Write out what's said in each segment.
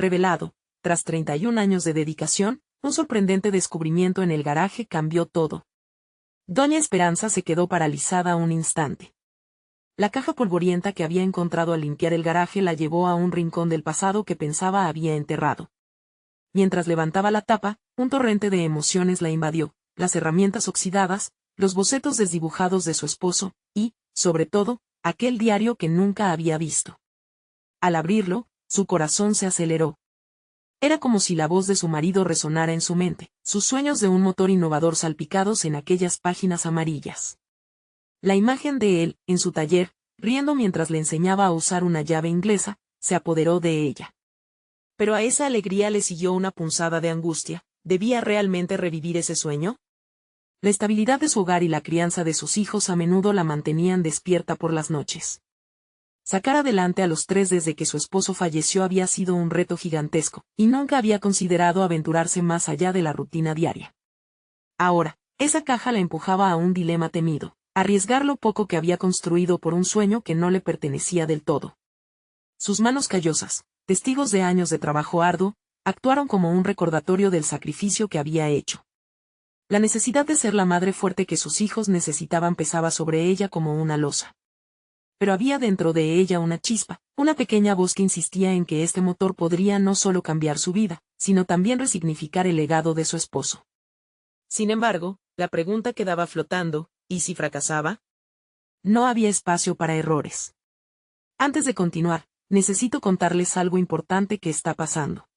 revelado, tras 31 años de dedicación, un sorprendente descubrimiento en el garaje cambió todo. Doña Esperanza se quedó paralizada un instante. La caja polvorienta que había encontrado al limpiar el garaje la llevó a un rincón del pasado que pensaba había enterrado. Mientras levantaba la tapa, un torrente de emociones la invadió, las herramientas oxidadas, los bocetos desdibujados de su esposo, y, sobre todo, aquel diario que nunca había visto. Al abrirlo, su corazón se aceleró. Era como si la voz de su marido resonara en su mente, sus sueños de un motor innovador salpicados en aquellas páginas amarillas. La imagen de él, en su taller, riendo mientras le enseñaba a usar una llave inglesa, se apoderó de ella. Pero a esa alegría le siguió una punzada de angustia. ¿Debía realmente revivir ese sueño? La estabilidad de su hogar y la crianza de sus hijos a menudo la mantenían despierta por las noches. Sacar adelante a los 3 desde que su esposo falleció había sido un reto gigantesco, y nunca había considerado aventurarse más allá de la rutina diaria. Ahora, esa caja la empujaba a un dilema temido, arriesgar lo poco que había construido por un sueño que no le pertenecía del todo. Sus manos callosas, testigos de años de trabajo arduo, actuaron como un recordatorio del sacrificio que había hecho. La necesidad de ser la madre fuerte que sus hijos necesitaban pesaba sobre ella como una losa. Pero había dentro de ella una chispa, una pequeña voz que insistía en que este motor podría no solo cambiar su vida, sino también resignificar el legado de su esposo. Sin embargo, la pregunta quedaba flotando, ¿y si fracasaba? No había espacio para errores. Antes de continuar, necesito contarles algo importante que está pasando.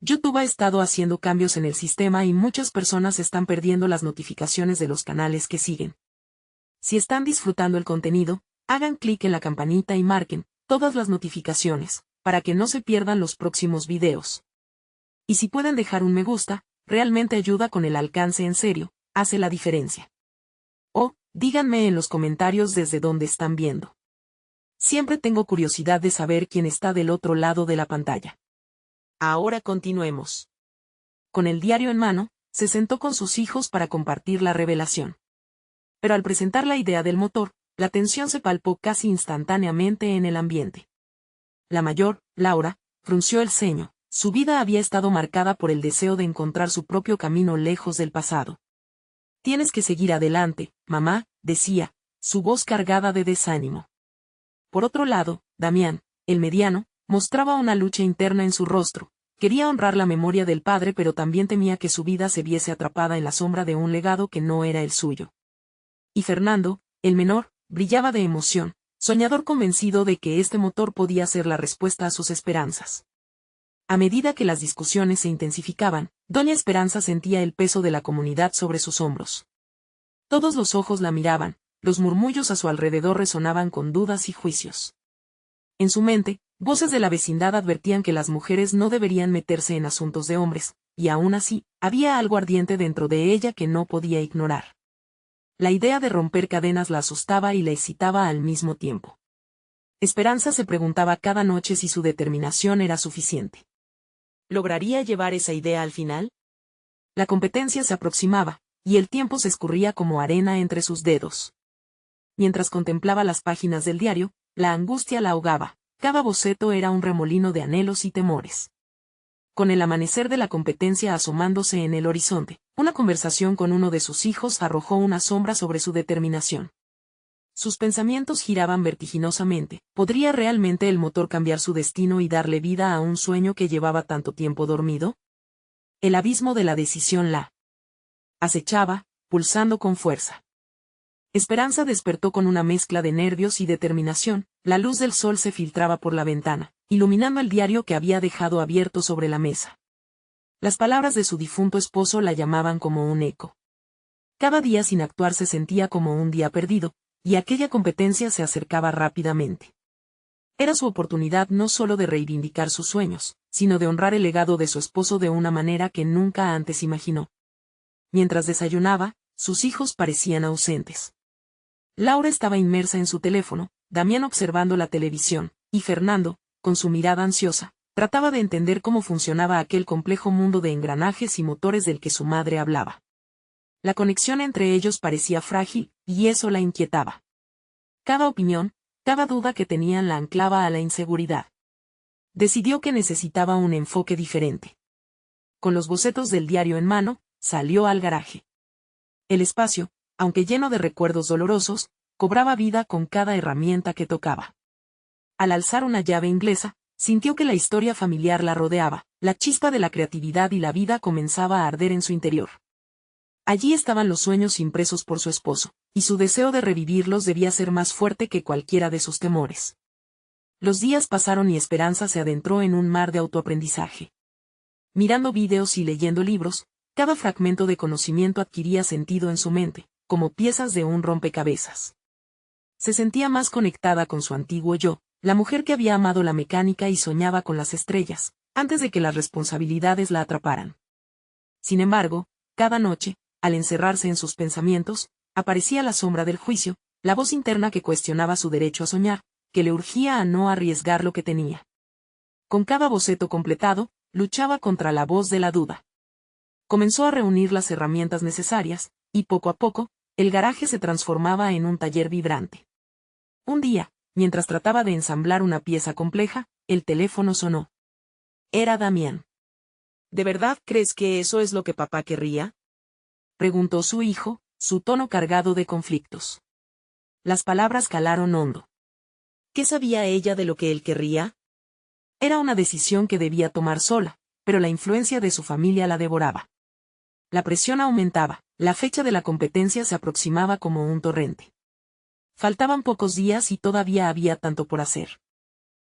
YouTube ha estado haciendo cambios en el sistema y muchas personas están perdiendo las notificaciones de los canales que siguen. Si están disfrutando el contenido, hagan clic en la campanita y marquen todas las notificaciones, para que no se pierdan los próximos videos. Y si pueden dejar un me gusta, realmente ayuda con el alcance en serio, hace la diferencia. O, díganme en los comentarios desde dónde están viendo. Siempre tengo curiosidad de saber quién está del otro lado de la pantalla. Ahora continuemos. Con el diario en mano, se sentó con sus hijos para compartir la revelación. Pero al presentar la idea del motor, la tensión se palpó casi instantáneamente en el ambiente. La mayor, Laura, frunció el ceño. Su vida había estado marcada por el deseo de encontrar su propio camino lejos del pasado. Tienes que seguir adelante, mamá, decía, su voz cargada de desánimo. Por otro lado, Damián, el mediano, mostraba una lucha interna en su rostro. Quería honrar la memoria del padre pero también temía que su vida se viese atrapada en la sombra de un legado que no era el suyo. Y Fernando, el menor, brillaba de emoción, soñador convencido de que este motor podía ser la respuesta a sus esperanzas. A medida que las discusiones se intensificaban, Doña Esperanza sentía el peso de la comunidad sobre sus hombros. Todos los ojos la miraban, los murmullos a su alrededor resonaban con dudas y juicios. En su mente, voces de la vecindad advertían que las mujeres no deberían meterse en asuntos de hombres, y aún así, había algo ardiente dentro de ella que no podía ignorar. La idea de romper cadenas la asustaba y la excitaba al mismo tiempo. Esperanza se preguntaba cada noche si su determinación era suficiente. ¿Lograría llevar esa idea al final? La competencia se aproximaba, y el tiempo se escurría como arena entre sus dedos. Mientras contemplaba las páginas del diario, la angustia la ahogaba, cada boceto era un remolino de anhelos y temores. Con el amanecer de la competencia asomándose en el horizonte, una conversación con uno de sus hijos arrojó una sombra sobre su determinación. Sus pensamientos giraban vertiginosamente. ¿Podría realmente el motor cambiar su destino y darle vida a un sueño que llevaba tanto tiempo dormido? El abismo de la decisión la acechaba, pulsando con fuerza. Esperanza despertó con una mezcla de nervios y determinación. La luz del sol se filtraba por la ventana, iluminando el diario que había dejado abierto sobre la mesa. Las palabras de su difunto esposo la llamaban como un eco. Cada día sin actuar se sentía como un día perdido, y aquella competencia se acercaba rápidamente. Era su oportunidad no solo de reivindicar sus sueños, sino de honrar el legado de su esposo de una manera que nunca antes imaginó. Mientras desayunaba, sus hijos parecían ausentes. Laura estaba inmersa en su teléfono, Damián observando la televisión, y Fernando, con su mirada ansiosa, trataba de entender cómo funcionaba aquel complejo mundo de engranajes y motores del que su madre hablaba. La conexión entre ellos parecía frágil, y eso la inquietaba. Cada opinión, cada duda que tenían la anclaba a la inseguridad. Decidió que necesitaba un enfoque diferente. Con los bocetos del diario en mano, salió al garaje. El espacio, aunque lleno de recuerdos dolorosos, cobraba vida con cada herramienta que tocaba. Al alzar una llave inglesa, sintió que la historia familiar la rodeaba, la chispa de la creatividad y la vida comenzaba a arder en su interior. Allí estaban los sueños impresos por su esposo, y su deseo de revivirlos debía ser más fuerte que cualquiera de sus temores. Los días pasaron y Esperanza se adentró en un mar de autoaprendizaje. Mirando vídeos y leyendo libros, cada fragmento de conocimiento adquiría sentido en su mente, como piezas de un rompecabezas. Se sentía más conectada con su antiguo yo, la mujer que había amado la mecánica y soñaba con las estrellas, antes de que las responsabilidades la atraparan. Sin embargo, cada noche, al encerrarse en sus pensamientos, aparecía la sombra del juicio, la voz interna que cuestionaba su derecho a soñar, que le urgía a no arriesgar lo que tenía. Con cada boceto completado, luchaba contra la voz de la duda. Comenzó a reunir las herramientas necesarias, y poco a poco, el garaje se transformaba en un taller vibrante. Un día, mientras trataba de ensamblar una pieza compleja, el teléfono sonó. Era Damián. ¿De verdad crees que eso es lo que papá querría?, preguntó su hijo, su tono cargado de conflictos. Las palabras calaron hondo. ¿Qué sabía ella de lo que él querría? Era una decisión que debía tomar sola, pero la influencia de su familia la devoraba. La presión aumentaba, la fecha de la competencia se aproximaba como un torrente. Faltaban pocos días y todavía había tanto por hacer.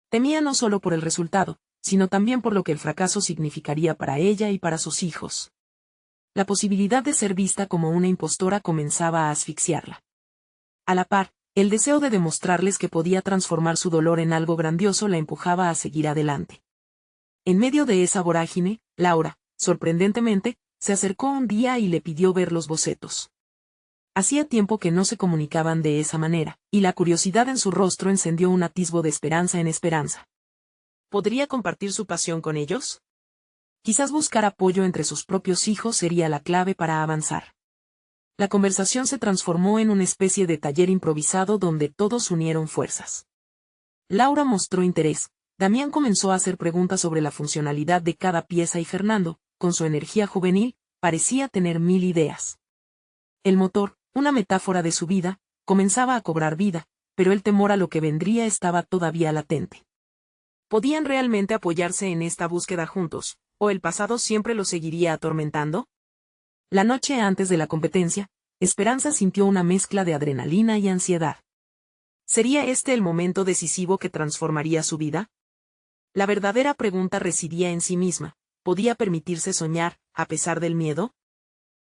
Temía no solo por el resultado, sino también por lo que el fracaso significaría para ella y para sus hijos. La posibilidad de ser vista como una impostora comenzaba a asfixiarla. A la par, el deseo de demostrarles que podía transformar su dolor en algo grandioso la empujaba a seguir adelante. En medio de esa vorágine, Laura, sorprendentemente, se acercó un día y le pidió ver los bocetos. Hacía tiempo que no se comunicaban de esa manera, y la curiosidad en su rostro encendió un atisbo de esperanza en Esperanza. ¿Podría compartir su pasión con ellos? Quizás buscar apoyo entre sus propios hijos sería la clave para avanzar. La conversación se transformó en una especie de taller improvisado donde todos unieron fuerzas. Laura mostró interés, Damián comenzó a hacer preguntas sobre la funcionalidad de cada pieza y Fernando, con su energía juvenil, parecía tener 1000 ideas. El motor, una metáfora de su vida, comenzaba a cobrar vida, pero el temor a lo que vendría estaba todavía latente. ¿Podían realmente apoyarse en esta búsqueda juntos, o el pasado siempre los seguiría atormentando? La noche antes de la competencia, Esperanza sintió una mezcla de adrenalina y ansiedad. ¿Sería este el momento decisivo que transformaría su vida? La verdadera pregunta residía en sí misma, ¿podía permitirse soñar, a pesar del miedo?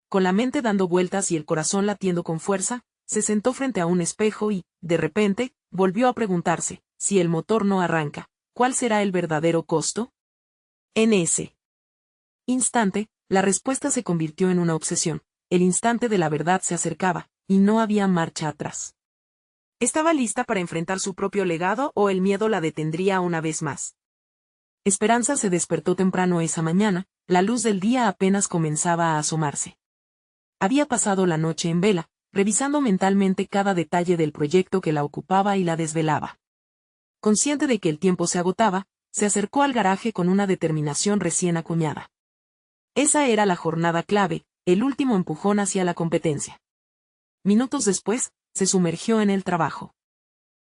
Con la mente dando vueltas y el corazón latiendo con fuerza, se sentó frente a un espejo y, de repente, volvió a preguntarse, si el motor no arranca, ¿cuál será el verdadero costo? En ese instante, la respuesta se convirtió en una obsesión. El instante de la verdad se acercaba, y no había marcha atrás. ¿Estaba lista para enfrentar su propio legado o el miedo la detendría una vez más? Esperanza se despertó temprano esa mañana, la luz del día apenas comenzaba a asomarse. Había pasado la noche en vela, revisando mentalmente cada detalle del proyecto que la ocupaba y la desvelaba. Consciente de que el tiempo se agotaba, se acercó al garaje con una determinación recién acuñada. Esa era la jornada clave, el último empujón hacia la competencia. Minutos después, se sumergió en el trabajo.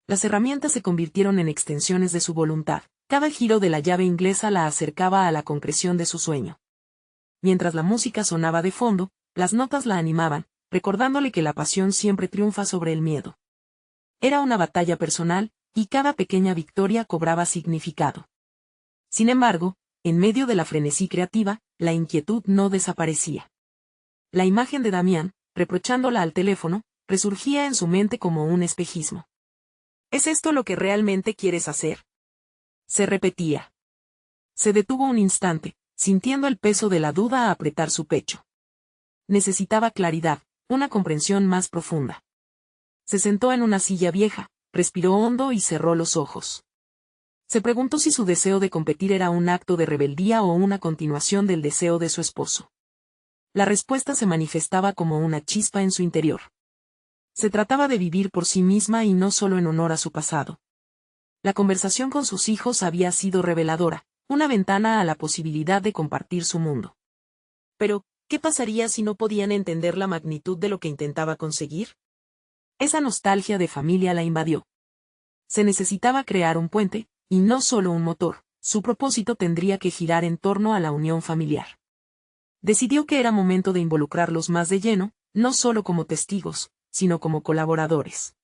Las herramientas se convirtieron en extensiones de su voluntad, cada giro de la llave inglesa la acercaba a la concreción de su sueño. Mientras la música sonaba de fondo, las notas la animaban, recordándole que la pasión siempre triunfa sobre el miedo. Era una batalla personal, y cada pequeña victoria cobraba significado. Sin embargo, en medio de la frenesí creativa, la inquietud no desaparecía. La imagen de Damián, reprochándola al teléfono, resurgía en su mente como un espejismo. ¿Es esto lo que realmente quieres hacer?, se repetía. Se detuvo un instante, sintiendo el peso de la duda apretar su pecho. Necesitaba claridad, una comprensión más profunda. Se sentó en una silla vieja, respiró hondo y cerró los ojos. Se preguntó si su deseo de competir era un acto de rebeldía o una continuación del deseo de su esposo. La respuesta se manifestaba como una chispa en su interior. Se trataba de vivir por sí misma y no solo en honor a su pasado. La conversación con sus hijos había sido reveladora, una ventana a la posibilidad de compartir su mundo. Pero, ¿qué pasaría si no podían entender la magnitud de lo que intentaba conseguir? Esa nostalgia de familia la invadió. Se necesitaba crear un puente, y no solo un motor. Su propósito tendría que girar en torno a la unión familiar. Decidió que era momento de involucrarlos más de lleno, no solo como testigos, sino como colaboradores.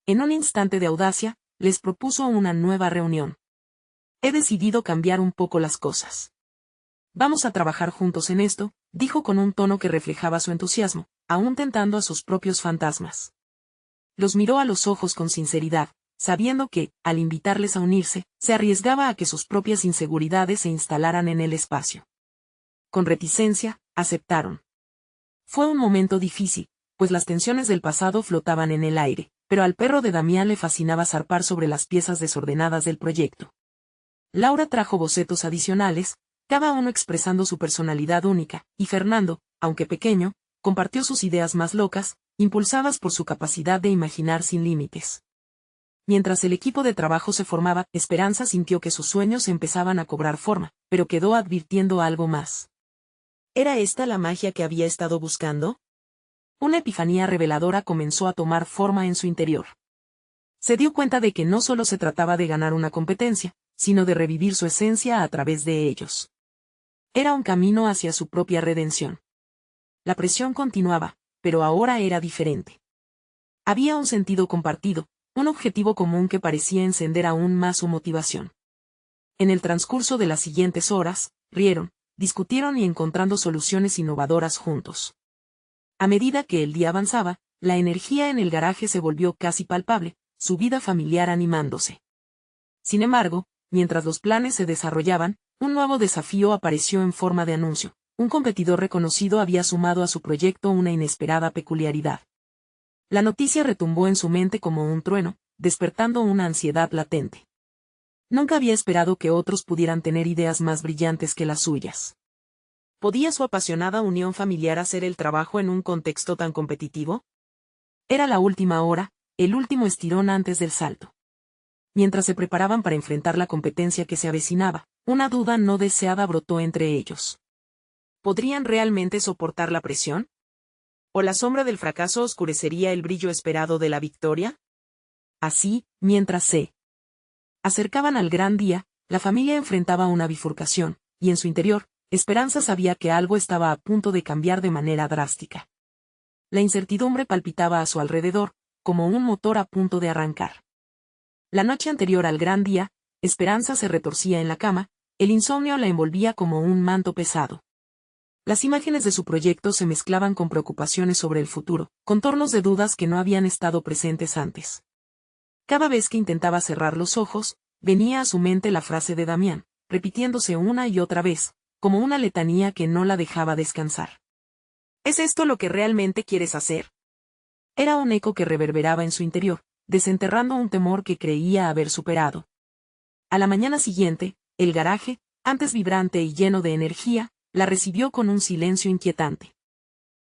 En un instante de audacia, les propuso una nueva reunión. He decidido cambiar un poco las cosas. Vamos a trabajar juntos en esto, dijo con un tono que reflejaba su entusiasmo, aún tentando a sus propios fantasmas. Los miró a los ojos con sinceridad, sabiendo que, al invitarles a unirse, se arriesgaba a que sus propias inseguridades se instalaran en el espacio. Con reticencia, aceptaron. Fue un momento difícil, pues las tensiones del pasado flotaban en el aire, pero al perro de Damián le fascinaba zarpar sobre las piezas desordenadas del proyecto. Laura trajo bocetos adicionales, cada uno expresando su personalidad única, y Fernando, aunque pequeño, compartió sus ideas más locas, impulsadas por su capacidad de imaginar sin límites. Mientras el equipo de trabajo se formaba, Esperanza sintió que sus sueños empezaban a cobrar forma, pero quedó advirtiendo algo más. ¿Era esta la magia que había estado buscando? Una epifanía reveladora comenzó a tomar forma en su interior. Se dio cuenta de que no solo se trataba de ganar una competencia, sino de revivir su esencia a través de ellos. Era un camino hacia su propia redención. La presión continuaba, pero ahora era diferente. Había un sentido compartido, un objetivo común que parecía encender aún más su motivación. En el transcurso de las siguientes horas, rieron, discutieron y encontrando soluciones innovadoras juntos. A medida que el día avanzaba, la energía en el garaje se volvió casi palpable, su vida familiar animándose. Sin embargo, mientras los planes se desarrollaban, un nuevo desafío apareció en forma de anuncio. Un competidor reconocido había sumado a su proyecto una inesperada peculiaridad. La noticia retumbó en su mente como un trueno, despertando una ansiedad latente. Nunca había esperado que otros pudieran tener ideas más brillantes que las suyas. ¿Podía su apasionada unión familiar hacer el trabajo en un contexto tan competitivo? Era la última hora, el último estirón antes del salto. Mientras se preparaban para enfrentar la competencia que se avecinaba, una duda no deseada brotó entre ellos. ¿Podrían realmente soportar la presión? ¿O la sombra del fracaso oscurecería el brillo esperado de la victoria? Así, mientras se acercaban al gran día, la familia enfrentaba una bifurcación, y en su interior, Esperanza sabía que algo estaba a punto de cambiar de manera drástica. La incertidumbre palpitaba a su alrededor, como un motor a punto de arrancar. La noche anterior al gran día, Esperanza se retorcía en la cama, el insomnio la envolvía como un manto pesado. Las imágenes de su proyecto se mezclaban con preocupaciones sobre el futuro, contornos de dudas que no habían estado presentes antes. Cada vez que intentaba cerrar los ojos, venía a su mente la frase de Damián, repitiéndose una y otra vez, como una letanía que no la dejaba descansar. ¿Es esto lo que realmente quieres hacer? Era un eco que reverberaba en su interior, desenterrando un temor que creía haber superado. A la mañana siguiente, el garaje, antes vibrante y lleno de energía, la recibió con un silencio inquietante.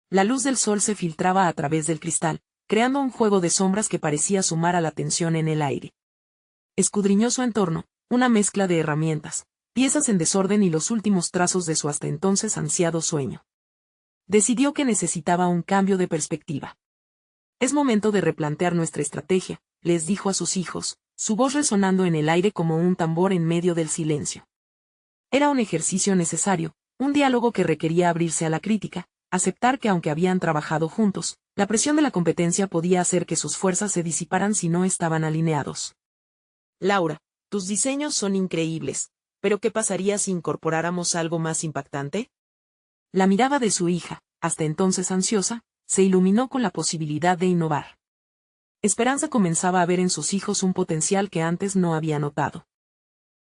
La luz del sol se filtraba a través del cristal, creando un juego de sombras que parecía sumar a la tensión en el aire. Escudriñó su entorno, una mezcla de herramientas, piezas en desorden y los últimos trazos de su hasta entonces ansiado sueño. Decidió que necesitaba un cambio de perspectiva. Es momento de replantear nuestra estrategia, les dijo a sus hijos, su voz resonando en el aire como un tambor en medio del silencio. Era un ejercicio necesario, un diálogo que requería abrirse a la crítica, aceptar que aunque habían trabajado juntos, la presión de la competencia podía hacer que sus fuerzas se disiparan si no estaban alineados. Laura, tus diseños son increíbles, pero ¿qué pasaría si incorporáramos algo más impactante? La mirada de su hija, hasta entonces ansiosa, se iluminó con la posibilidad de innovar. Esperanza comenzaba a ver en sus hijos un potencial que antes no había notado.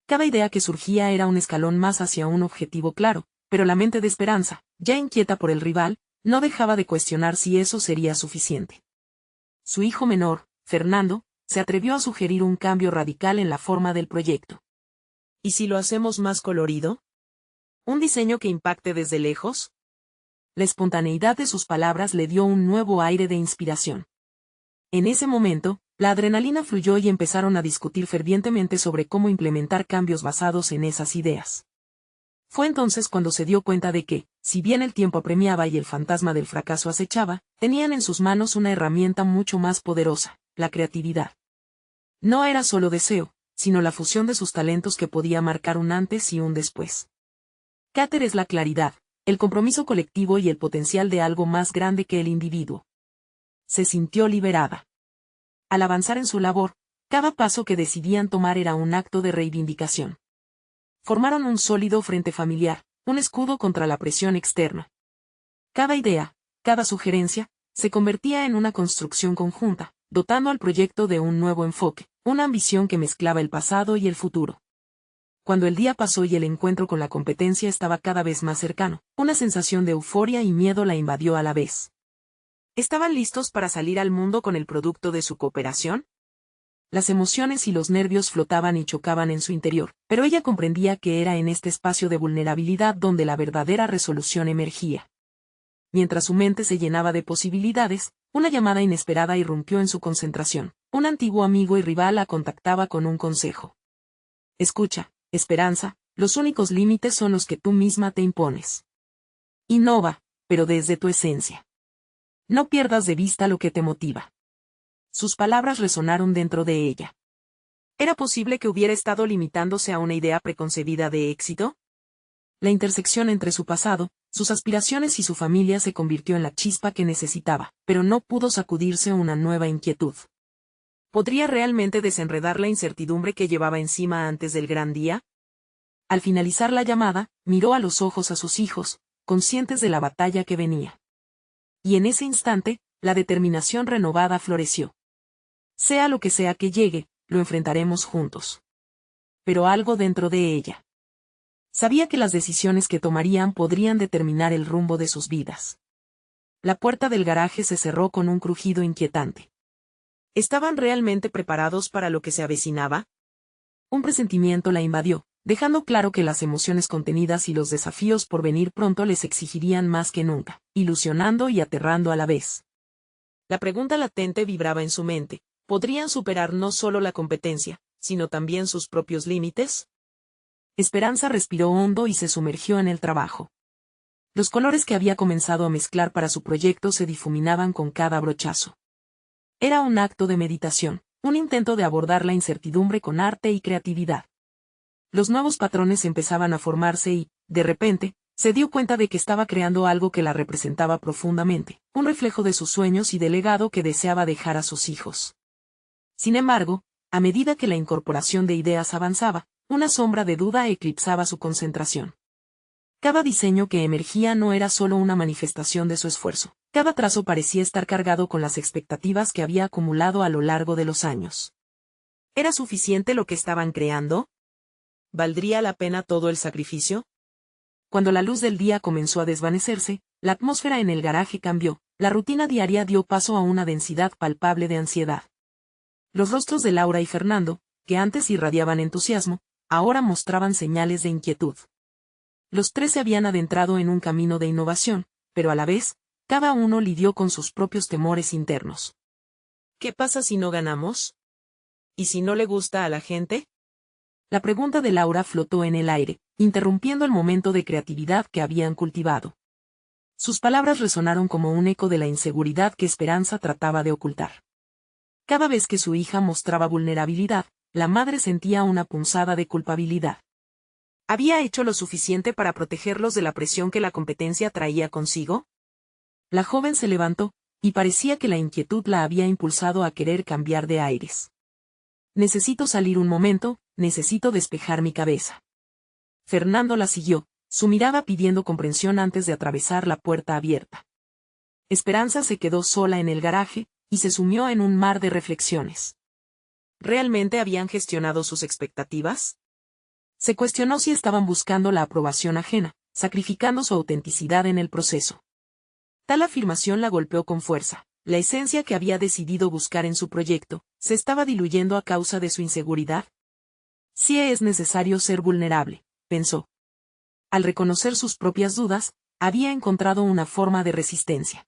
Cada idea que surgía era un escalón más hacia un objetivo claro, pero la mente de Esperanza, ya inquieta por el rival, no dejaba de cuestionar si eso sería suficiente. Su hijo menor, Fernando, se atrevió a sugerir un cambio radical en la forma del proyecto. ¿Y si lo hacemos más colorido? ¿Un diseño que impacte desde lejos? La espontaneidad de sus palabras le dio un nuevo aire de inspiración. En ese momento, La adrenalina fluyó y empezaron a discutir fervientemente sobre cómo implementar cambios basados en esas ideas. Fue entonces cuando se dio cuenta de que, si bien el tiempo apremiaba y el fantasma del fracaso acechaba, tenían en sus manos una herramienta mucho más poderosa, la creatividad. No era solo deseo, sino la fusión de sus talentos que podía marcar un antes y un después. Cater es la claridad, el compromiso colectivo y el potencial de algo más grande que el individuo. Se sintió liberada. Al avanzar en su labor, cada paso que decidían tomar era un acto de reivindicación. Formaron un sólido frente familiar, un escudo contra la presión externa. Cada idea, cada sugerencia, se convertía en una construcción conjunta, dotando al proyecto de un nuevo enfoque, una ambición que mezclaba el pasado y el futuro. Cuando el día pasó y el encuentro con la competencia estaba cada vez más cercano, una sensación de euforia y miedo la invadió a la vez. ¿Estaban listos para salir al mundo con el producto de su cooperación? Las emociones y los nervios flotaban y chocaban en su interior, pero ella comprendía que era en este espacio de vulnerabilidad donde la verdadera resolución emergía. Mientras su mente se llenaba de posibilidades, una llamada inesperada irrumpió en su concentración. Un antiguo amigo y rival la contactaba con un consejo. Escucha, Esperanza, los únicos límites son los que tú misma te impones. Innova, pero desde tu esencia. No pierdas de vista lo que te motiva. Sus palabras resonaron dentro de ella. ¿Era posible que hubiera estado limitándose a una idea preconcebida de éxito? La intersección entre su pasado, sus aspiraciones y su familia se convirtió en la chispa que necesitaba, pero no pudo sacudirse una nueva inquietud. ¿Podría realmente desenredar la incertidumbre que llevaba encima antes del gran día? Al finalizar la llamada, miró a los ojos a sus hijos, conscientes de la batalla que venía. Y en ese instante, la determinación renovada floreció. Sea lo que sea que llegue, lo enfrentaremos juntos. Pero algo dentro de ella sabía que las decisiones que tomarían podrían determinar el rumbo de sus vidas. La puerta del garaje se cerró con un crujido inquietante. ¿Estaban realmente preparados para lo que se avecinaba? Un presentimiento la invadió, dejando claro que las emociones contenidas y los desafíos por venir pronto les exigirían más que nunca, ilusionando y aterrando a la vez. La pregunta latente vibraba en su mente: ¿podrían superar no solo la competencia, sino también sus propios límites? Esperanza respiró hondo y se sumergió en el trabajo. Los colores que había comenzado a mezclar para su proyecto se difuminaban con cada brochazo. Era un acto de meditación, un intento de abordar la incertidumbre con arte y creatividad. Los nuevos patrones empezaban a formarse y, de repente, se dio cuenta de que estaba creando algo que la representaba profundamente, un reflejo de sus sueños y del legado que deseaba dejar a sus hijos. Sin embargo, a medida que la incorporación de ideas avanzaba, una sombra de duda eclipsaba su concentración. Cada diseño que emergía no era solo una manifestación de su esfuerzo, cada trazo parecía estar cargado con las expectativas que había acumulado a lo largo de los años. ¿Era suficiente lo que estaban creando? ¿Valdría la pena todo el sacrificio? Cuando la luz del día comenzó a desvanecerse, la atmósfera en el garaje cambió, la rutina diaria dio paso a una densidad palpable de ansiedad. Los rostros de Laura y Fernando, que antes irradiaban entusiasmo, ahora mostraban señales de inquietud. Los tres se habían adentrado en un camino de innovación, pero a la vez, cada uno lidió con sus propios temores internos. ¿Qué pasa si no ganamos? ¿Y si no le gusta a la gente? La pregunta de Laura flotó en el aire, interrumpiendo el momento de creatividad que habían cultivado. Sus palabras resonaron como un eco de la inseguridad que Esperanza trataba de ocultar. Cada vez que su hija mostraba vulnerabilidad, la madre sentía una punzada de culpabilidad. ¿Había hecho lo suficiente para protegerlos de la presión que la competencia traía consigo? La joven se levantó, y parecía que la inquietud la había impulsado a querer cambiar de aires. Necesito salir un momento, necesito despejar mi cabeza. Fernando la siguió, su mirada pidiendo comprensión antes de atravesar la puerta abierta. Esperanza se quedó sola en el garaje, y se sumió en un mar de reflexiones. ¿Realmente habían gestionado sus expectativas? Se cuestionó si estaban buscando la aprobación ajena, sacrificando su autenticidad en el proceso. Tal afirmación la golpeó con fuerza. La esencia que había decidido buscar en su proyecto, ¿se estaba diluyendo a causa de su inseguridad? Sí es necesario ser vulnerable, pensó. Al reconocer sus propias dudas, había encontrado una forma de resistencia.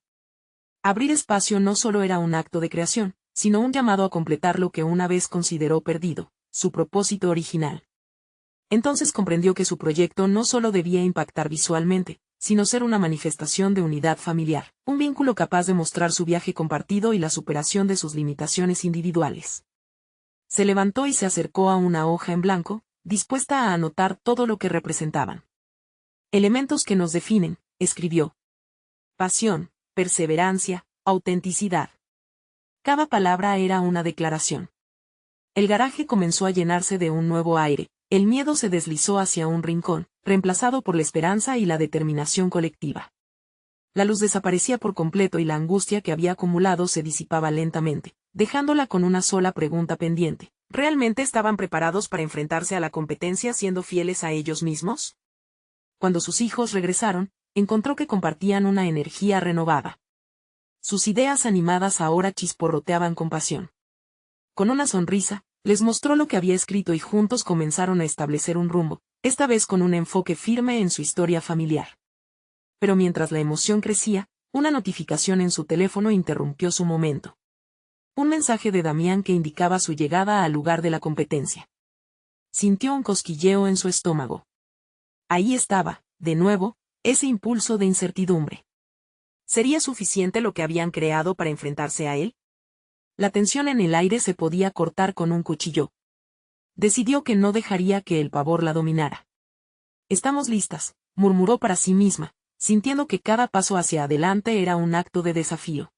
Abrir espacio no solo era un acto de creación, sino un llamado a completar lo que una vez consideró perdido, su propósito original. Entonces comprendió que su proyecto no solo debía impactar visualmente, sino ser una manifestación de unidad familiar, un vínculo capaz de mostrar su viaje compartido y la superación de sus limitaciones individuales. Se levantó y se acercó a una hoja en blanco, dispuesta a anotar todo lo que representaban. Elementos que nos definen, escribió. Pasión, perseverancia, autenticidad. Cada palabra era una declaración. El garaje comenzó a llenarse de un nuevo aire, el miedo se deslizó hacia un rincón, reemplazado por la esperanza y la determinación colectiva. La luz desaparecía por completo y la angustia que había acumulado se disipaba lentamente, dejándola con una sola pregunta pendiente. ¿Realmente estaban preparados para enfrentarse a la competencia siendo fieles a ellos mismos? Cuando sus hijos regresaron, encontró que compartían una energía renovada. Sus ideas animadas ahora chisporroteaban con pasión. Con una sonrisa, les mostró lo que había escrito y juntos comenzaron a establecer un rumbo, esta vez con un enfoque firme en su historia familiar. Pero mientras la emoción crecía, una notificación en su teléfono interrumpió su momento. Un mensaje de Damián que indicaba su llegada al lugar de la competencia. Sintió un cosquilleo en su estómago. Ahí estaba, de nuevo, ese impulso de incertidumbre. ¿Sería suficiente lo que habían creado para enfrentarse a él? La tensión en el aire se podía cortar con un cuchillo. Decidió que no dejaría que el pavor la dominara. Estamos listas, murmuró para sí misma, sintiendo que cada paso hacia adelante era un acto de desafío.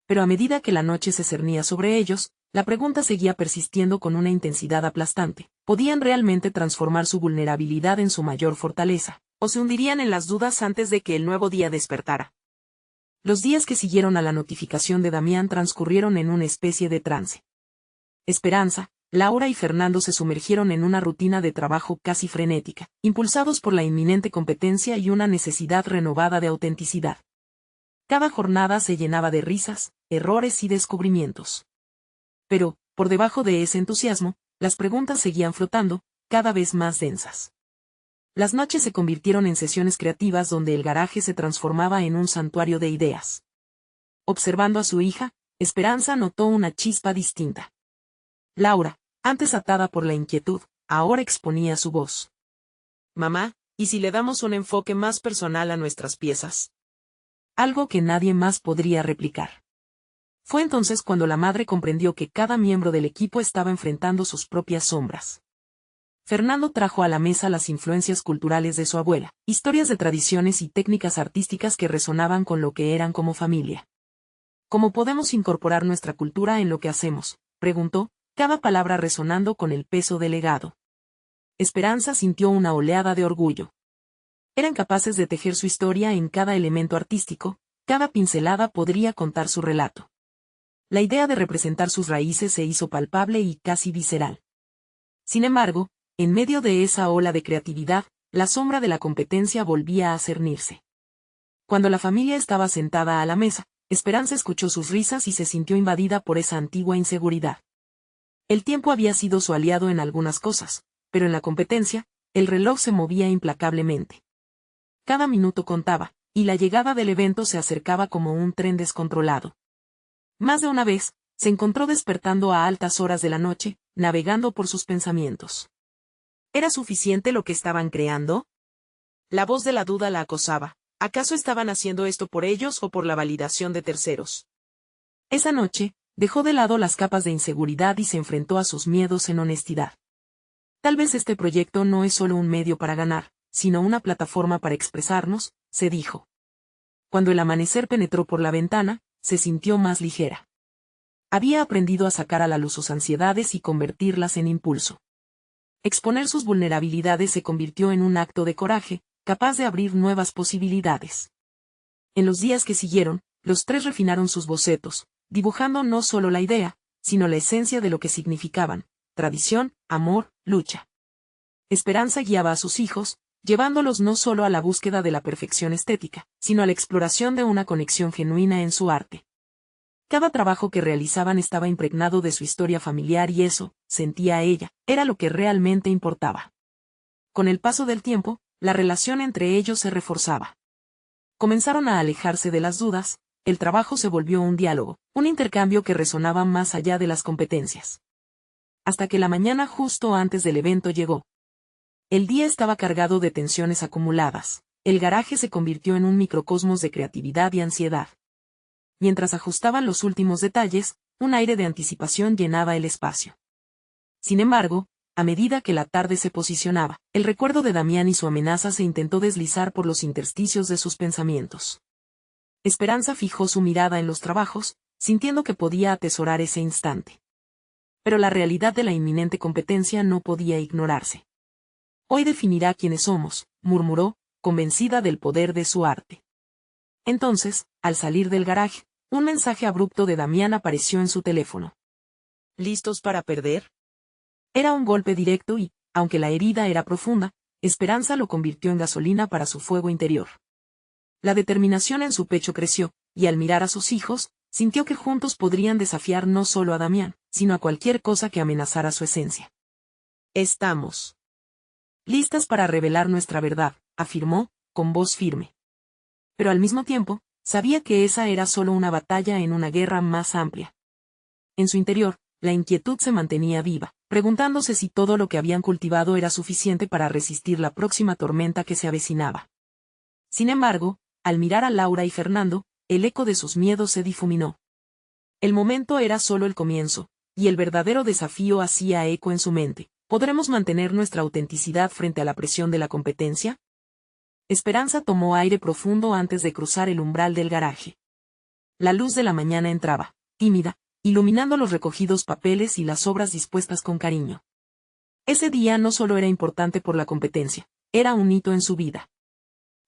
Pero a medida que la noche se cernía sobre ellos, la pregunta seguía persistiendo con una intensidad aplastante. ¿Podían realmente transformar su vulnerabilidad en su mayor fortaleza, o se hundirían en las dudas antes de que el nuevo día despertara? Los días que siguieron a la notificación de Damián transcurrieron en una especie de trance. Esperanza, Laura y Fernando se sumergieron en una rutina de trabajo casi frenética, impulsados por la inminente competencia y una necesidad renovada de autenticidad. Cada jornada se llenaba de risas, errores y descubrimientos. Pero, por debajo de ese entusiasmo, las preguntas seguían flotando, cada vez más densas. Las noches se convirtieron en sesiones creativas donde el garaje se transformaba en un santuario de ideas. Observando a su hija, Esperanza notó una chispa distinta. Laura, antes atada por la inquietud, ahora exponía su voz. Mamá, ¿y si le damos un enfoque más personal a nuestras piezas? Algo que nadie más podría replicar. Fue entonces cuando la madre comprendió que cada miembro del equipo estaba enfrentando sus propias sombras. Fernando trajo a la mesa las influencias culturales de su abuela, historias de tradiciones y técnicas artísticas que resonaban con lo que eran como familia. ¿Cómo podemos incorporar nuestra cultura en lo que hacemos?, preguntó, cada palabra resonando con el peso del legado. Esperanza sintió una oleada de orgullo. Eran capaces de tejer su historia en cada elemento artístico, cada pincelada podría contar su relato. La idea de representar sus raíces se hizo palpable y casi visceral. Sin embargo, en medio de esa ola de creatividad, la sombra de la competencia volvía a cernirse. Cuando la familia estaba sentada a la mesa, Esperanza escuchó sus risas y se sintió invadida por esa antigua inseguridad. El tiempo había sido su aliado en algunas cosas, pero en la competencia, el reloj se movía implacablemente. Cada minuto contaba, y la llegada del evento se acercaba como un tren descontrolado. Más de una vez, se encontró despertando a altas horas de la noche, navegando por sus pensamientos. ¿Era suficiente lo que estaban creando? La voz de la duda la acosaba. ¿Acaso estaban haciendo esto por ellos o por la validación de terceros? Esa noche, dejó de lado las capas de inseguridad y se enfrentó a sus miedos en honestidad. Tal vez este proyecto no es solo un medio para ganar, sino una plataforma para expresarnos, se dijo. Cuando el amanecer penetró por la ventana, se sintió más ligera. Había aprendido a sacar a la luz sus ansiedades y convertirlas en impulso. Exponer sus vulnerabilidades se convirtió en un acto de coraje, capaz de abrir nuevas posibilidades. En los días que siguieron, los tres refinaron sus bocetos, dibujando no solo la idea, sino la esencia de lo que significaban: tradición, amor, lucha. Esperanza guiaba a sus hijos, llevándolos no solo a la búsqueda de la perfección estética, sino a la exploración de una conexión genuina en su arte. Cada trabajo que realizaban estaba impregnado de su historia familiar y eso, sentía ella, era lo que realmente importaba. Con el paso del tiempo, la relación entre ellos se reforzaba. Comenzaron a alejarse de las dudas, el trabajo se volvió un diálogo, un intercambio que resonaba más allá de las competencias. Hasta que la mañana justo antes del evento llegó. El día estaba cargado de tensiones acumuladas. El garaje se convirtió en un microcosmos de creatividad y ansiedad. Mientras ajustaban los últimos detalles, un aire de anticipación llenaba el espacio. Sin embargo, a medida que la tarde se posicionaba, el recuerdo de Damián y su amenaza se intentó deslizar por los intersticios de sus pensamientos. Esperanza fijó su mirada en los trabajos, sintiendo que podía atesorar ese instante. Pero la realidad de la inminente competencia no podía ignorarse. Hoy definirá quiénes somos, murmuró, convencida del poder de su arte. Entonces, al salir del garaje, un mensaje abrupto de Damián apareció en su teléfono. ¿Listos para perder? Era un golpe directo y, aunque la herida era profunda, Esperanza lo convirtió en gasolina para su fuego interior. La determinación en su pecho creció, y al mirar a sus hijos, sintió que juntos podrían desafiar no solo a Damián, sino a cualquier cosa que amenazara su esencia. Estamos listas para revelar nuestra verdad, afirmó, con voz firme. Pero al mismo tiempo, sabía que esa era solo una batalla en una guerra más amplia. En su interior, la inquietud se mantenía viva, preguntándose si todo lo que habían cultivado era suficiente para resistir la próxima tormenta que se avecinaba. Sin embargo, al mirar a Laura y Fernando, el eco de sus miedos se difuminó. El momento era solo el comienzo, y el verdadero desafío hacía eco en su mente. ¿Podremos mantener nuestra autenticidad frente a la presión de la competencia? Esperanza tomó aire profundo antes de cruzar el umbral del garaje. La luz de la mañana entraba, tímida, iluminando los recogidos papeles y las obras dispuestas con cariño. Ese día no solo era importante por la competencia, era un hito en su vida.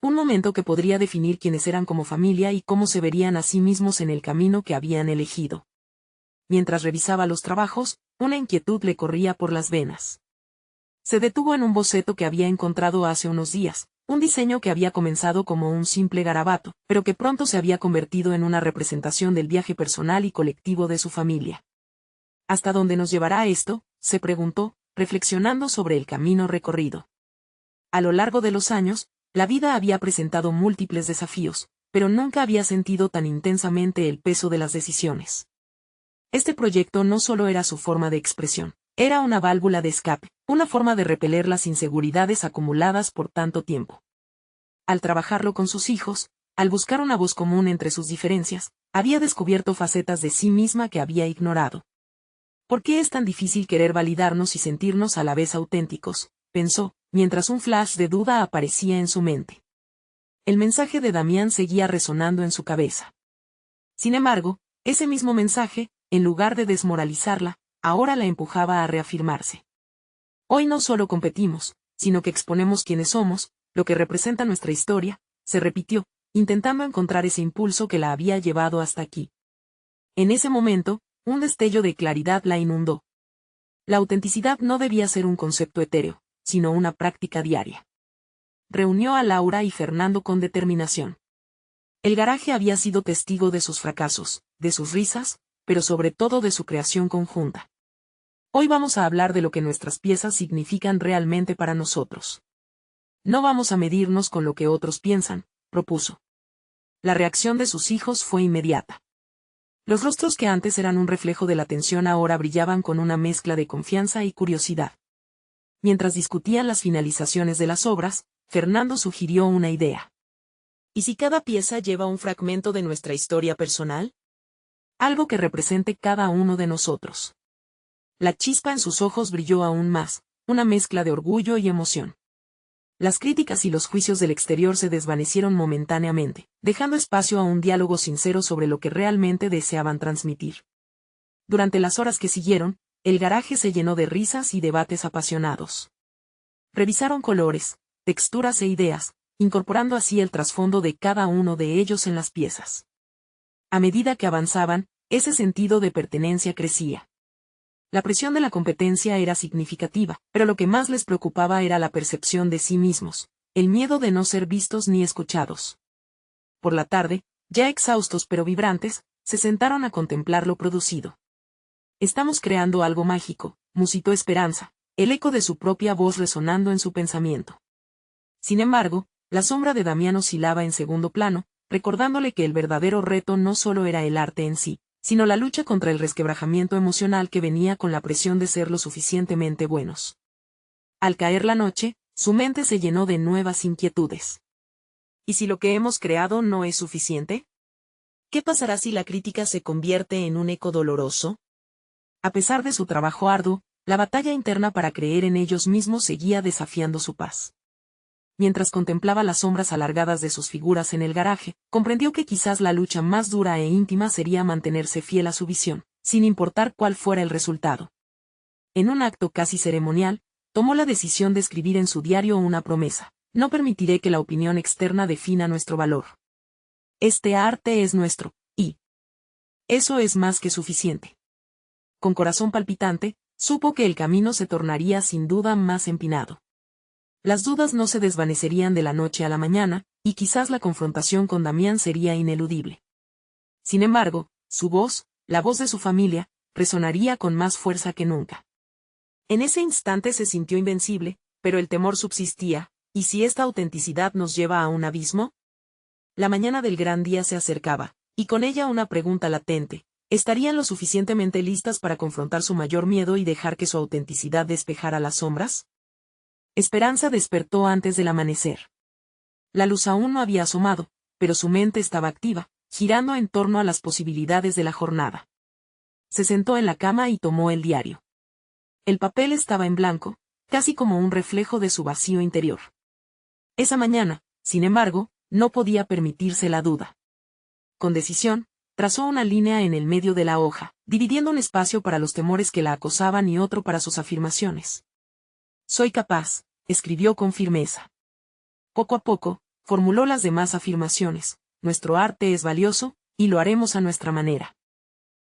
Un momento que podría definir quiénes eran como familia y cómo se verían a sí mismos en el camino que habían elegido. Mientras revisaba los trabajos, una inquietud le corría por las venas. Se detuvo en un boceto que había encontrado hace unos días, un diseño que había comenzado como un simple garabato, pero que pronto se había convertido en una representación del viaje personal y colectivo de su familia. ¿Hasta dónde nos llevará esto?, se preguntó, reflexionando sobre el camino recorrido. A lo largo de los años, la vida había presentado múltiples desafíos, pero nunca había sentido tan intensamente el peso de las decisiones. Este proyecto no solo era su forma de expresión, era una válvula de escape, una forma de repeler las inseguridades acumuladas por tanto tiempo. Al trabajarlo con sus hijos, al buscar una voz común entre sus diferencias, había descubierto facetas de sí misma que había ignorado. ¿Por qué es tan difícil querer validarnos y sentirnos a la vez auténticos?, pensó, mientras un flash de duda aparecía en su mente. El mensaje de Damián seguía resonando en su cabeza. Sin embargo, ese mismo mensaje, en lugar de desmoralizarla, ahora la empujaba a reafirmarse. Hoy no solo competimos, sino que exponemos quiénes somos, lo que representa nuestra historia, se repitió, intentando encontrar ese impulso que la había llevado hasta aquí. En ese momento, un destello de claridad la inundó. La autenticidad no debía ser un concepto etéreo, sino una práctica diaria. Reunió a Laura y Fernando con determinación. El garaje había sido testigo de sus fracasos, de sus risas, pero sobre todo de su creación conjunta. Hoy vamos a hablar de lo que nuestras piezas significan realmente para nosotros. No vamos a medirnos con lo que otros piensan, propuso. La reacción de sus hijos fue inmediata. Los rostros que antes eran un reflejo de la tensión ahora brillaban con una mezcla de confianza y curiosidad. Mientras discutían las finalizaciones de las obras, Fernando sugirió una idea. ¿Y si cada pieza lleva un fragmento de nuestra historia personal? Algo que represente cada uno de nosotros. La chispa en sus ojos brilló aún más, una mezcla de orgullo y emoción. Las críticas y los juicios del exterior se desvanecieron momentáneamente, dejando espacio a un diálogo sincero sobre lo que realmente deseaban transmitir. Durante las horas que siguieron, el garaje se llenó de risas y debates apasionados. Revisaron colores, texturas e ideas, incorporando así el trasfondo de cada uno de ellos en las piezas. A medida que avanzaban, ese sentido de pertenencia crecía. La presión de la competencia era significativa, pero lo que más les preocupaba era la percepción de sí mismos, el miedo de no ser vistos ni escuchados. Por la tarde, ya exhaustos pero vibrantes, se sentaron a contemplar lo producido. Estamos creando algo mágico, musitó Esperanza, el eco de su propia voz resonando en su pensamiento. Sin embargo, la sombra de Damián oscilaba en segundo plano, recordándole que el verdadero reto no solo era el arte en sí, sino la lucha contra el resquebrajamiento emocional que venía con la presión de ser lo suficientemente buenos. Al caer la noche, su mente se llenó de nuevas inquietudes. ¿Y si lo que hemos creado no es suficiente? ¿Qué pasará si la crítica se convierte en un eco doloroso? A pesar de su trabajo arduo, la batalla interna para creer en ellos mismos seguía desafiando su paz. Mientras contemplaba las sombras alargadas de sus figuras en el garaje, comprendió que quizás la lucha más dura e íntima sería mantenerse fiel a su visión, sin importar cuál fuera el resultado. En un acto casi ceremonial, tomó la decisión de escribir en su diario una promesa: no permitiré que la opinión externa defina nuestro valor. Este arte es nuestro, y eso es más que suficiente. Con corazón palpitante, supo que el camino se tornaría sin duda más empinado. Las dudas no se desvanecerían de la noche a la mañana, y quizás la confrontación con Damián sería ineludible. Sin embargo, su voz, la voz de su familia, resonaría con más fuerza que nunca. En ese instante se sintió invencible, pero el temor subsistía: ¿y si esta autenticidad nos lleva a un abismo? La mañana del gran día se acercaba, y con ella una pregunta latente: ¿estarían lo suficientemente listas para confrontar su mayor miedo y dejar que su autenticidad despejara las sombras? Esperanza despertó antes del amanecer. La luz aún no había asomado, pero su mente estaba activa, girando en torno a las posibilidades de la jornada. Se sentó en la cama y tomó el diario. El papel estaba en blanco, casi como un reflejo de su vacío interior. Esa mañana, sin embargo, no podía permitirse la duda. Con decisión, trazó una línea en el medio de la hoja, dividiendo un espacio para los temores que la acosaban y otro para sus afirmaciones. Soy capaz, escribió con firmeza. Poco a poco, formuló las demás afirmaciones: nuestro arte es valioso, y lo haremos a nuestra manera.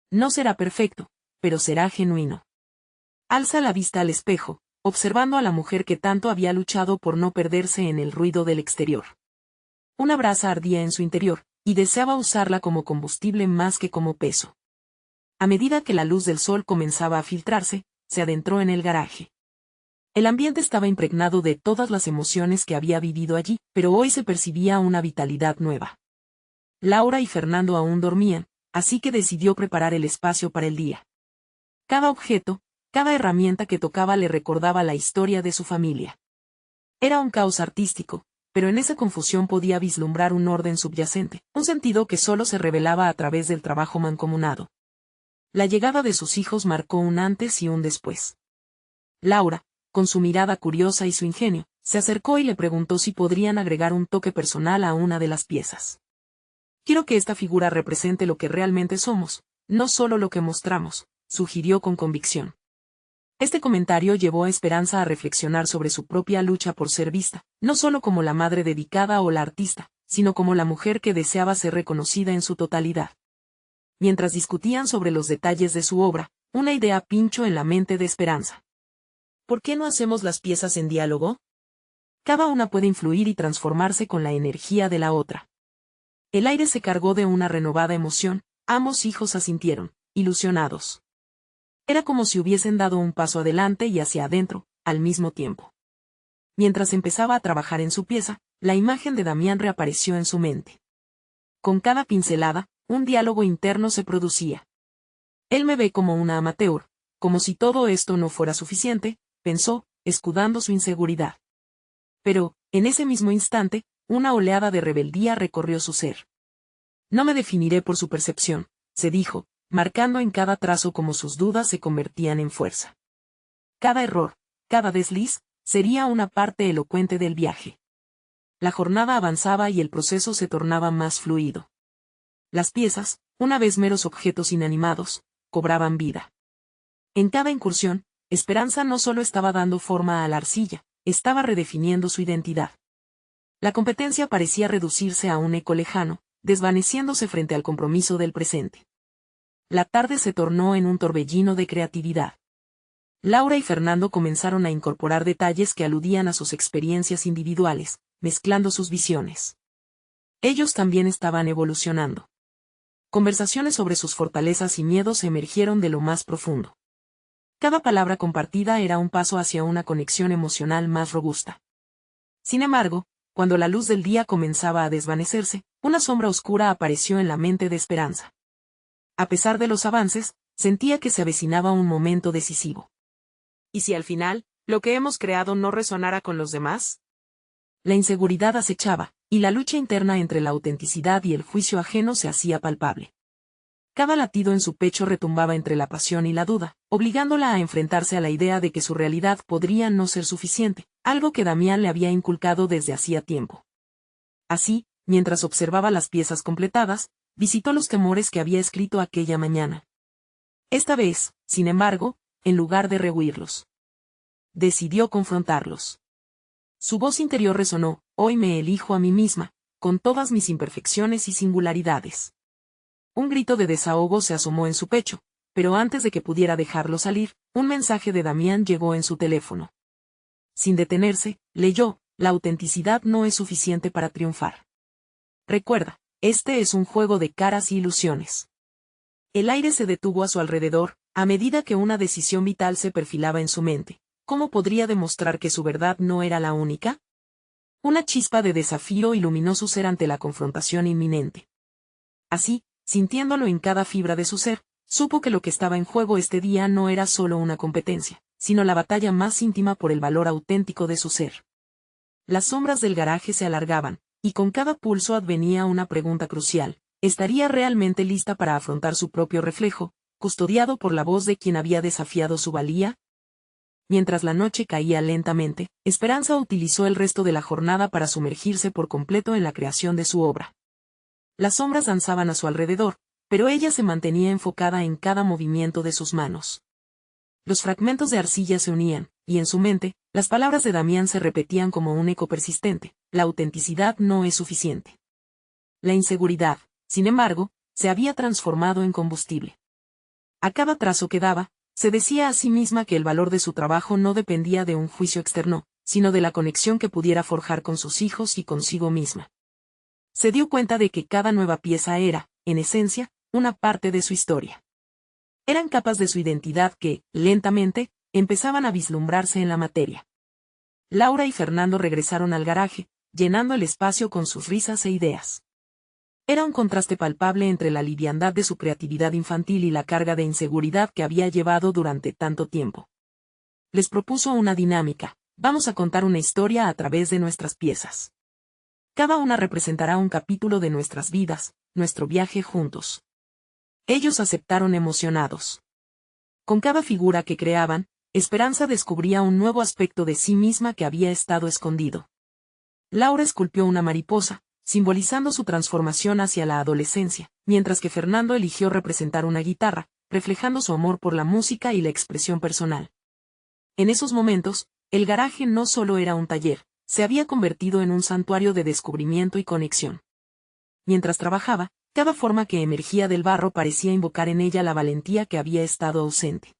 No será perfecto, pero será genuino. Alza la vista al espejo, observando a la mujer que tanto había luchado por no perderse en el ruido del exterior. Una brasa ardía en su interior, y deseaba usarla como combustible más que como peso. A medida que la luz del sol comenzaba a filtrarse, se adentró en el garaje. El ambiente estaba impregnado de todas las emociones que había vivido allí, pero hoy se percibía una vitalidad nueva. Laura y Fernando aún dormían, así que decidió preparar el espacio para el día. Cada objeto, cada herramienta que tocaba le recordaba la historia de su familia. Era un caos artístico, pero en esa confusión podía vislumbrar un orden subyacente, un sentido que solo se revelaba a través del trabajo mancomunado. La llegada de sus hijos marcó un antes y un después. Laura, con su mirada curiosa y su ingenio, se acercó y le preguntó si podrían agregar un toque personal a una de las piezas. Quiero que esta figura represente lo que realmente somos, no solo lo que mostramos, sugirió con convicción. Este comentario llevó a Esperanza a reflexionar sobre su propia lucha por ser vista, no solo como la madre dedicada o la artista, sino como la mujer que deseaba ser reconocida en su totalidad. Mientras discutían sobre los detalles de su obra, una idea pinchó en la mente de Esperanza. ¿Por qué no hacemos las piezas en diálogo? Cada una puede influir y transformarse con la energía de la otra. El aire se cargó de una renovada emoción, ambos hijos asintieron, ilusionados. Era como si hubiesen dado un paso adelante y hacia adentro, al mismo tiempo. Mientras empezaba a trabajar en su pieza, la imagen de Damián reapareció en su mente. Con cada pincelada, un diálogo interno se producía. Él me ve como una amateur, como si todo esto no fuera suficiente, pensó, escudando su inseguridad. Pero, en ese mismo instante, una oleada de rebeldía recorrió su ser. No me definiré por su percepción, se dijo, marcando en cada trazo cómo sus dudas se convertían en fuerza. Cada error, cada desliz, sería una parte elocuente del viaje. La jornada avanzaba y el proceso se tornaba más fluido. Las piezas, una vez meros objetos inanimados, cobraban vida. En cada incursión, Esperanza no solo estaba dando forma a la arcilla, estaba redefiniendo su identidad. La competencia parecía reducirse a un eco lejano, desvaneciéndose frente al compromiso del presente. La tarde se tornó en un torbellino de creatividad. Laura y Fernando comenzaron a incorporar detalles que aludían a sus experiencias individuales, mezclando sus visiones. Ellos también estaban evolucionando. Conversaciones sobre sus fortalezas y miedos emergieron de lo más profundo. Cada palabra compartida era un paso hacia una conexión emocional más robusta. Sin embargo, cuando la luz del día comenzaba a desvanecerse, Una sombra oscura apareció en la mente de Esperanza. A pesar de los avances, sentía que se avecinaba un momento decisivo. ¿Y si al final, lo que hemos creado no resonara con los demás? La inseguridad acechaba, y la lucha interna entre la autenticidad y el juicio ajeno se hacía palpable. Cada latido en su pecho retumbaba entre la pasión y la duda, obligándola a enfrentarse a la idea de que su realidad podría no ser suficiente, algo que Damián le había inculcado desde hacía tiempo. Así, mientras observaba las piezas completadas, visitó los temores que había escrito aquella mañana. Esta vez, sin embargo, en lugar de rehuirlos, decidió confrontarlos. Su voz interior resonó: hoy me elijo a mí misma, con todas mis imperfecciones y singularidades. Un grito de desahogo se asomó en su pecho, pero antes de que pudiera dejarlo salir, un mensaje de Damián llegó en su teléfono. Sin detenerse, leyó: la autenticidad no es suficiente para triunfar. Recuerda, este es un juego de caras y ilusiones. El aire se detuvo a su alrededor, a medida que una decisión vital se perfilaba en su mente. ¿Cómo podría demostrar que su verdad no era la única? Una chispa de desafío iluminó su ser ante la confrontación inminente. Así, sintiéndolo en cada fibra de su ser, supo que lo que estaba en juego este día no era solo una competencia, sino la batalla más íntima por el valor auténtico de su ser. Las sombras del garaje se alargaban, y con cada pulso advenía una pregunta crucial: ¿estaría realmente lista para afrontar su propio reflejo, custodiado por la voz de quien había desafiado su valía? Mientras la noche caía lentamente, Esperanza utilizó el resto de la jornada para sumergirse por completo en la creación de su obra. Las sombras danzaban a su alrededor, pero ella se mantenía enfocada en cada movimiento de sus manos. Los fragmentos de arcilla se unían, y en su mente, las palabras de Damián se repetían como un eco persistente: la autenticidad no es suficiente. La inseguridad, sin embargo, se había transformado en combustible. A cada trazo que daba, se decía a sí misma que el valor de su trabajo no dependía de un juicio externo, sino de la conexión que pudiera forjar con sus hijos y consigo misma. Se dio cuenta de que cada nueva pieza era, en esencia, una parte de su historia. Eran capas de su identidad que, lentamente, empezaban a vislumbrarse en la materia. Laura y Fernando regresaron al garaje, llenando el espacio con sus risas e ideas. Era un contraste palpable entre la liviandad de su creatividad infantil y la carga de inseguridad que había llevado durante tanto tiempo. Les propuso una dinámica: vamos a contar una historia a través de nuestras piezas. Cada una representará un capítulo de nuestras vidas, nuestro viaje juntos. Ellos aceptaron emocionados. Con cada figura que creaban, Esperanza descubría un nuevo aspecto de sí misma que había estado escondido. Laura esculpió una mariposa, simbolizando su transformación hacia la adolescencia, mientras que Fernando eligió representar una guitarra, reflejando su amor por la música y la expresión personal. En esos momentos, el garaje no solo era un taller, se había convertido en un santuario de descubrimiento y conexión. Mientras trabajaba, cada forma que emergía del barro parecía invocar en ella la valentía que había estado ausente.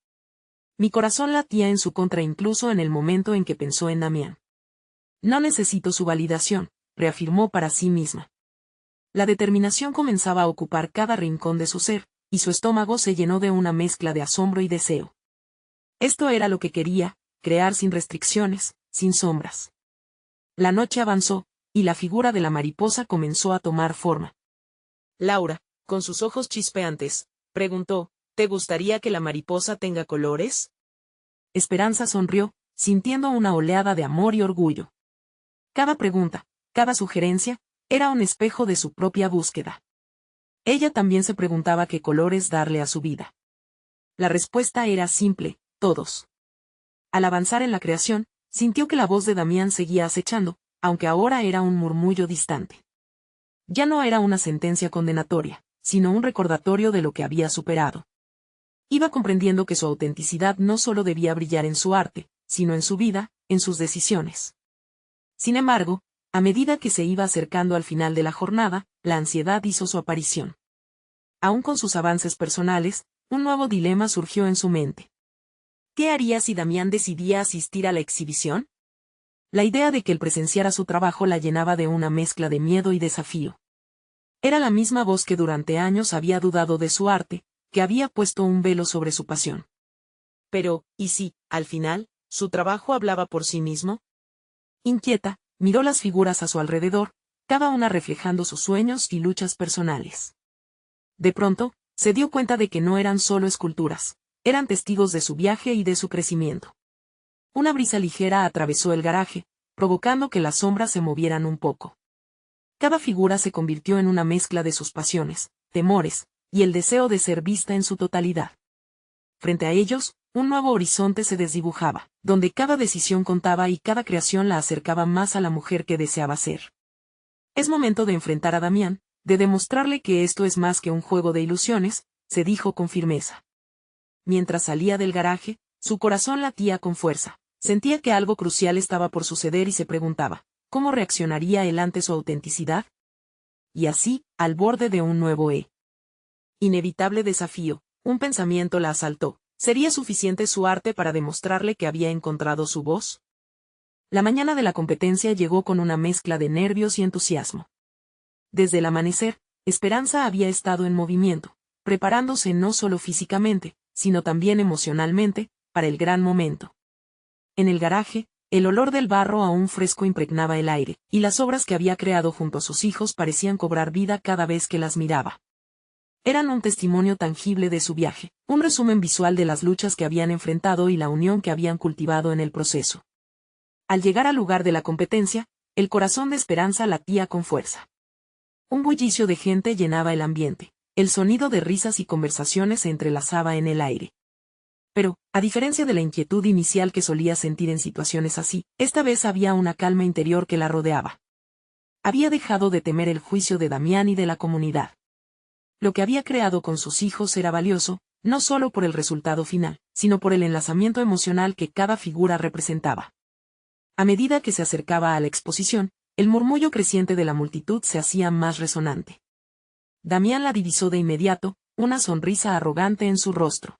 Mi corazón latía en su contra incluso en el momento en que pensó en Damián. No necesito su validación, reafirmó para sí misma. La determinación comenzaba a ocupar cada rincón de su ser, y su estómago se llenó de una mezcla de asombro y deseo. Esto era lo que quería: crear sin restricciones, sin sombras. La noche avanzó, y la figura de la mariposa comenzó a tomar forma. Laura, con sus ojos chispeantes, preguntó: ¿te gustaría que la mariposa tenga colores? Esperanza sonrió, sintiendo una oleada de amor y orgullo. Cada pregunta, cada sugerencia, era un espejo de su propia búsqueda. Ella también se preguntaba qué colores darle a su vida. La respuesta era simple: todos. Al avanzar en la creación, sintió que la voz de Damián seguía acechando, aunque ahora era un murmullo distante. Ya no era una sentencia condenatoria, sino un recordatorio de lo que había superado. Iba comprendiendo que su autenticidad no solo debía brillar en su arte, sino en su vida, en sus decisiones. Sin embargo, a medida que se iba acercando al final de la jornada, la ansiedad hizo su aparición. Aún con sus avances personales, un nuevo dilema surgió en su mente. ¿Qué haría si Damián decidía asistir a la exhibición? La idea de que él presenciara su trabajo la llenaba de una mezcla de miedo y desafío. Era la misma voz que durante años había dudado de su arte, que había puesto un velo sobre su pasión. Pero, ¿y si, al final, su trabajo hablaba por sí mismo? Inquieta, miró las figuras a su alrededor, cada una reflejando sus sueños y luchas personales. De pronto, se dio cuenta de que no eran solo esculturas, eran testigos de su viaje y de su crecimiento. Una brisa ligera atravesó el garaje, provocando que las sombras se movieran un poco. Cada figura se convirtió en una mezcla de sus pasiones, temores, y el deseo de ser vista en su totalidad. Frente a ellos, un nuevo horizonte se desdibujaba, donde cada decisión contaba y cada creación la acercaba más a la mujer que deseaba ser. Es momento de enfrentar a Damián, de demostrarle que esto es más que un juego de ilusiones, se dijo con firmeza. Mientras salía del garaje, su corazón latía con fuerza. Sentía que algo crucial estaba por suceder y se preguntaba, ¿cómo reaccionaría él ante su autenticidad? Y así, al borde de un nuevo inevitable desafío, un pensamiento la asaltó. ¿Sería suficiente su arte para demostrarle que había encontrado su voz? La mañana de la competencia llegó con una mezcla de nervios y entusiasmo. Desde el amanecer, Esperanza había estado en movimiento, preparándose no solo físicamente, sino también emocionalmente, para el gran momento. En el garaje, el olor del barro aún fresco impregnaba el aire, y las obras que había creado junto a sus hijos parecían cobrar vida cada vez que las miraba. Eran un testimonio tangible de su viaje, un resumen visual de las luchas que habían enfrentado y la unión que habían cultivado en el proceso. Al llegar al lugar de la competencia, el corazón de Esperanza latía con fuerza. Un bullicio de gente llenaba el ambiente, el sonido de risas y conversaciones se entrelazaba en el aire. Pero, a diferencia de la inquietud inicial que solía sentir en situaciones así, esta vez había una calma interior que la rodeaba. Había dejado de temer el juicio de Damián y de la comunidad. Lo que había creado con sus hijos era valioso, no solo por el resultado final, sino por el enlazamiento emocional que cada figura representaba. A medida que se acercaba a la exposición, el murmullo creciente de la multitud se hacía más resonante. Damián la divisó de inmediato, una sonrisa arrogante en su rostro.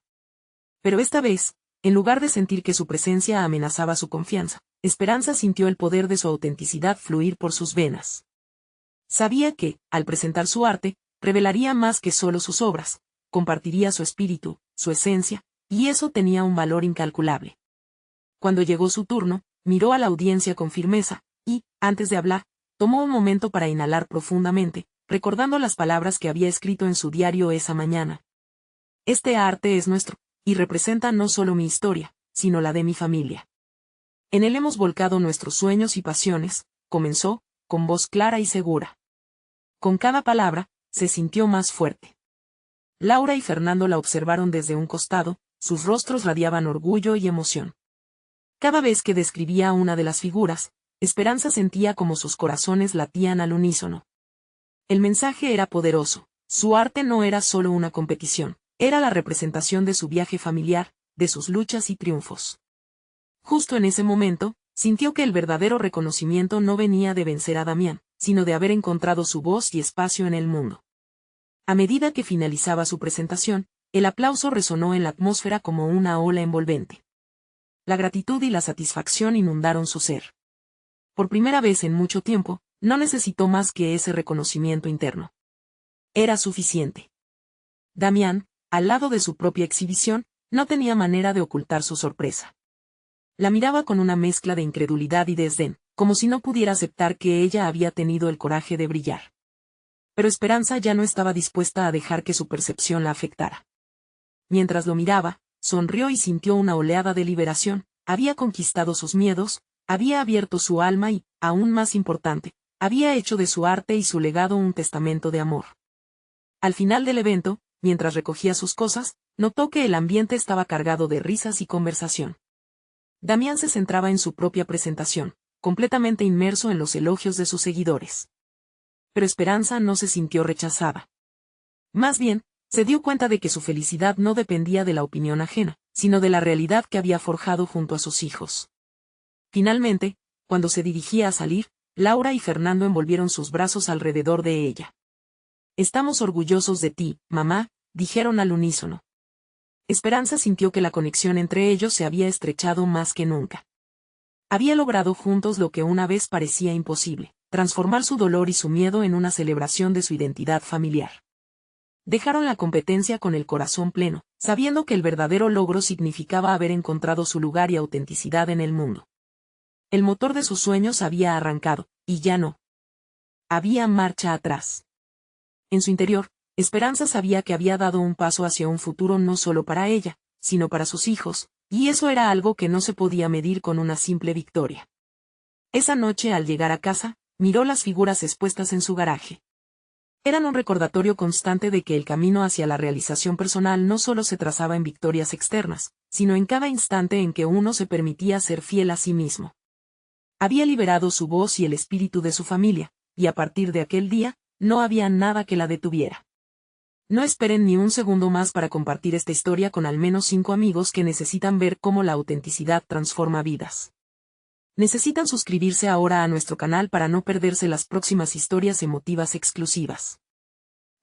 Pero esta vez, en lugar de sentir que su presencia amenazaba su confianza, Esperanza sintió el poder de su autenticidad fluir por sus venas. Sabía que, al presentar su arte, revelaría más que solo sus obras, compartiría su espíritu, su esencia, y eso tenía un valor incalculable. Cuando llegó su turno, miró a la audiencia con firmeza, y, antes de hablar, tomó un momento para inhalar profundamente, recordando las palabras que había escrito en su diario esa mañana. Este arte es nuestro, y representa no solo mi historia, sino la de mi familia. En él hemos volcado nuestros sueños y pasiones, comenzó, con voz clara y segura. Con cada palabra, se sintió más fuerte. Laura y Fernando la observaron desde un costado, sus rostros radiaban orgullo y emoción. Cada vez que describía una de las figuras, Esperanza sentía como sus corazones latían al unísono. El mensaje era poderoso, su arte no era solo una competición, era la representación de su viaje familiar, de sus luchas y triunfos. Justo en ese momento, sintió que el verdadero reconocimiento no venía de vencer a Damián, sino de haber encontrado su voz y espacio en el mundo. A medida que finalizaba su presentación, el aplauso resonó en la atmósfera como una ola envolvente. La gratitud y la satisfacción inundaron su ser. Por primera vez en mucho tiempo, no necesitó más que ese reconocimiento interno. Era suficiente. Damián, al lado de su propia exhibición, no tenía manera de ocultar su sorpresa. La miraba con una mezcla de incredulidad y desdén, como si no pudiera aceptar que ella había tenido el coraje de brillar. Pero Esperanza ya no estaba dispuesta a dejar que su percepción la afectara. Mientras lo miraba, sonrió y sintió una oleada de liberación, había conquistado sus miedos, había abierto su alma y, aún más importante, había hecho de su arte y su legado un testamento de amor. Al final del evento, mientras recogía sus cosas, notó que el ambiente estaba cargado de risas y conversación. Damián se centraba en su propia presentación, completamente inmerso en los elogios de sus seguidores. Pero Esperanza no se sintió rechazada. Más bien, se dio cuenta de que su felicidad no dependía de la opinión ajena, sino de la realidad que había forjado junto a sus hijos. Finalmente, cuando se dirigía a salir, Laura y Fernando envolvieron sus brazos alrededor de ella. «Estamos orgullosos de ti, mamá», dijeron al unísono. Esperanza sintió que la conexión entre ellos se había estrechado más que nunca. Había logrado juntos lo que una vez parecía imposible, transformar su dolor y su miedo en una celebración de su identidad familiar. Dejaron la competencia con el corazón pleno, sabiendo que el verdadero logro significaba haber encontrado su lugar y autenticidad en el mundo. El motor de sus sueños había arrancado, y ya no había marcha atrás. En su interior, Esperanza sabía que había dado un paso hacia un futuro no solo para ella, sino para sus hijos, y eso era algo que no se podía medir con una simple victoria. Esa noche al llegar a casa, miró las figuras expuestas en su garaje. Eran un recordatorio constante de que el camino hacia la realización personal no solo se trazaba en victorias externas, sino en cada instante en que uno se permitía ser fiel a sí mismo. Había liberado su voz y el espíritu de su familia, y a partir de aquel día, no había nada que la detuviera. No esperen ni un segundo más para compartir esta historia con al menos 5 amigos que necesitan ver cómo la autenticidad transforma vidas. Necesitan suscribirse ahora a nuestro canal para no perderse las próximas historias emotivas exclusivas.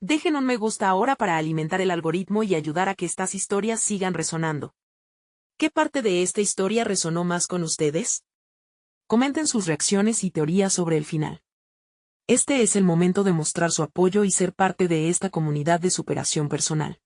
Dejen un me gusta ahora para alimentar el algoritmo y ayudar a que estas historias sigan resonando. ¿Qué parte de esta historia resonó más con ustedes? Comenten sus reacciones y teorías sobre el final. Este es el momento de mostrar su apoyo y ser parte de esta comunidad de superación personal.